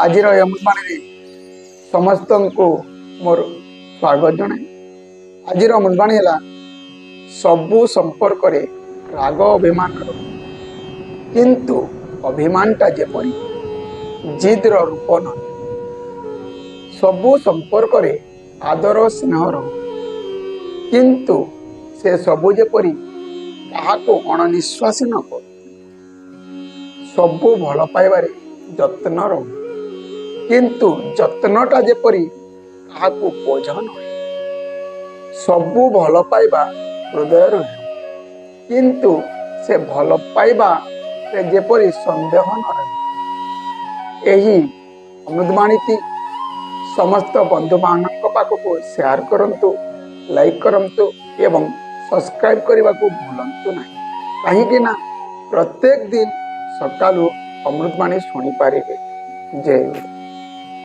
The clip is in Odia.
ଆଜିର ଅମୃତବାଣୀରେ ସମସ୍ତଙ୍କୁ ମୋର ସ୍ୱାଗତ ଜଣାଏ। ଆଜିର ଅମୃତବାଣୀ ହେଲା ସବୁ ସମ୍ପର୍କରେ ରାଗ ଅଭିମାନ ରହୁ, କିନ୍ତୁ ଅଭିମାନଟା ଯେପରି ଜିଦର ରୂପ ନୁହେଁ। ସବୁ ସମ୍ପର୍କରେ ଆଦର ସ୍ନେହ ରହୁ, କିନ୍ତୁ ସେ ସବୁ ଯେପରି କାହାକୁ ଅଣନିଶ୍ୱାସୀ ନ କରୁ। ସବୁ ଭଲ ପାଇବାରେ ଯତ୍ନ ରହୁ, କିନ୍ତୁ ଯତ୍ନଟା ଯେପରି କାହାକୁ ବୋଝ ନୁହେଁ। ସବୁ ଭଲ ପାଇବା ହୃଦୟରୁ ହେଉ, କିନ୍ତୁ ସେ ଭଲ ପାଇବାରେ ଯେପରି ସନ୍ଦେହ ନ ରହେ। ଏହି ଅମୃତବାଣୀଟି ସମସ୍ତ ବନ୍ଧୁମାନଙ୍କ ପାଖକୁ ସେୟାର କରନ୍ତୁ, ଲାଇକ୍ କରନ୍ତୁ ଏବଂ ସବସ୍କ୍ରାଇବ୍ କରିବାକୁ ଭୁଲନ୍ତୁ ନାହିଁ, କାହିଁକି ନା ପ୍ରତ୍ୟେକ ଦିନ ସକାଳୁ ଅମୃତବାଣୀ ଶୁଣିପାରିବେ। ଜୟ ଗୁରୁ।